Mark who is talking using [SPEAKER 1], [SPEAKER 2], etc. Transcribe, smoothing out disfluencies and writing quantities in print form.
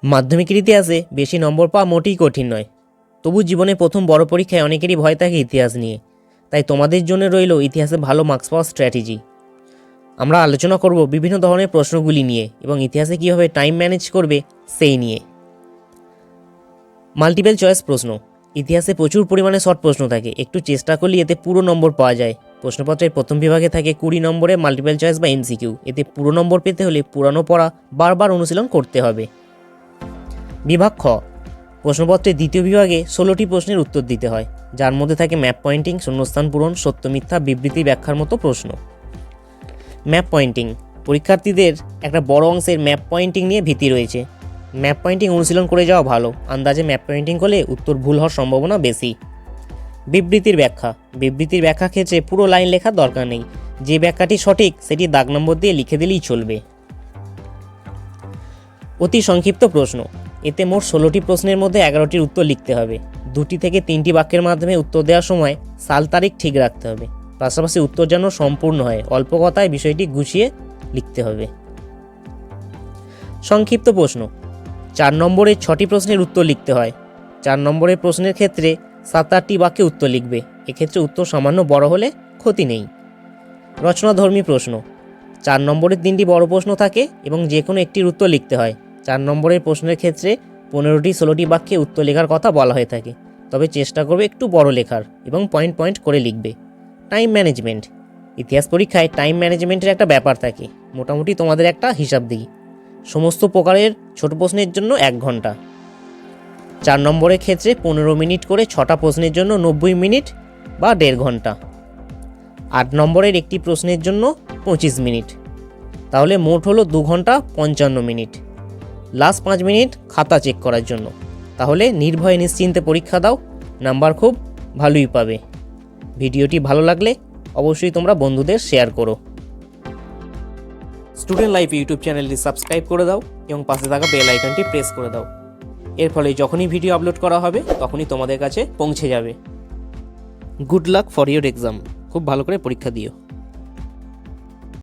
[SPEAKER 1] মাধ্যমিকের ইতিহাসে বেশি নম্বর পাওয়া মোটেই কঠিন নয়। তবু জীবনে প্রথম বড় পরীক্ষায় অনেকেরই ভয় থাকে ইতিহাস নিয়ে। তাই তোমাদের জন্য রইল ইতিহাসে ভালো মার্কস পাওয়ার স্ট্র্যাটেজি। আমরা আলোচনা করব বিভিন্ন ধরনের প্রশ্নগুলি নিয়ে এবং ইতিহাসে কীভাবে টাইম ম্যানেজ করবে সেই নিয়ে। মাল্টিপল চয়েস প্রশ্ন। ইতিহাসে প্রচুর পরিমাণে শর্ট প্রশ্ন থাকে, একটু চেষ্টা করলে এতে পুরো নম্বর পাওয়া যায়। প্রশ্নপত্রের প্রথম বিভাগে থাকে 20 নম্বরে মাল্টিপল চয়েস বা এমসিকিউ। এতে পুরো নম্বর পেতে হলে পুরানো পড়া বারবার অনুশীলন করতে হবে। বিভাগ খ। প্রশ্নপত্রের দ্বিতীয় বিভাগে 16টি প্রশ্নের উত্তর দিতে হয়, যার মধ্যে থাকে ম্যাপ পয়েন্টিং, শূন্যস্থান পূরণ, সত্য মিথ্যা, বিবৃতি ব্যাখ্যার মতো প্রশ্ন। Map pointing. পরীক্ষার্থীদের একটা বড় অংশের ম্যাপ পয়েন্টিং নিয়ে ভীতি রয়েছে। ম্যাপ পয়েন্টিং অনুশীলন করে যাওয়া ভালো। আন্দাজে ম্যাপ পয়েন্টিং করলে উত্তর ভুল হওয়ার সম্ভাবনা বেশি। বিবৃতির ব্যাখ্যা। বিবৃতির ব্যাখ্যা ক্ষেত্রে পুরো লাইন লেখার দরকার নেই, যে ব্যাখ্যাটি সঠিক সেটি দাগ নম্বর দিয়ে লিখে দিলেই চলবে। অতি সংক্ষিপ্ত প্রশ্ন। এতে মোট 16টি প্রশ্নের মধ্যে 11টির উত্তর লিখতে হবে। 2টি থেকে 3টি বাক্যের মাধ্যমে উত্তর দেওয়ার সময় সাল তারিখ ঠিক রাখতে হবে। পাশাপাশি উত্তর যেন সম্পূর্ণ হয়, অল্প কথায় বিষয়টি গুছিয়ে লিখতে হবে। সংক্ষিপ্ত প্রশ্ন। 4 নম্বরের 6টি প্রশ্নের উত্তর লিখতে হয়। 4 নম্বরের প্রশ্নের ক্ষেত্রে 7-8টি বাক্যে উত্তর লিখবে। এক্ষেত্রে উত্তর সামান্য বড় হলে ক্ষতি নেই। রচনাধর্মী প্রশ্ন। 4 নম্বরের 3টি বড় প্রশ্ন থাকে এবং যে কোনো একটির উত্তর লিখতে হয়। 4 নম্বরের প্রশ্নের ক্ষেত্রে 15-16টি বাক্যে উত্তর লেখার কথা বলা হয়ে থাকে, তবে চেষ্টা করবে একটু বড় লেখার এবং পয়েন্ট পয়েন্ট করে লিখবে। Time management. ইতিহাস পরীক্ষায় টাইম ম্যানেজমেন্টের একটা ব্যাপার থাকে। মোটামুটি তোমাদের একটা হিসাব দিই। সমস্ত প্রকারের ছোট প্রশ্নের জন্য 1 ঘন্টা। 4 নম্বরের ক্ষেত্রে 15 মিনিট করে 6টা প্রশ্নের জন্য 90 মিনিট বা 1.5 ঘন্টা। 8 নম্বরের একটি প্রশ্নের জন্য 25 মিনিট। তাহলে মোট হলো 2 ঘন্টা 55 মিনিট। লাস্ট 5 মিনিট খাতা চেক করার জন্য। তাহলে নির্ভয়ে নিশ্চিন্তে পরীক্ষা দাও, নাম্বার খুব ভালোই পাবে। ভিডিওটি ভালো লাগলে অবশ্যই তোমরা বন্ধুদের শেয়ার করো। স্টুডেন্ট লাইফ ইউটিউব চ্যানেলটি সাবস্ক্রাইব করে দাও এবং পাশে থাকা বেল আইকনটি প্রেস করে দাও। এর ফলে যখনই ভিডিও আপলোড করা হবে তখনই তোমাদের কাছে পৌঁছে যাবে। Good luck for your exam. খুব ভালো করে পরীক্ষা দিও।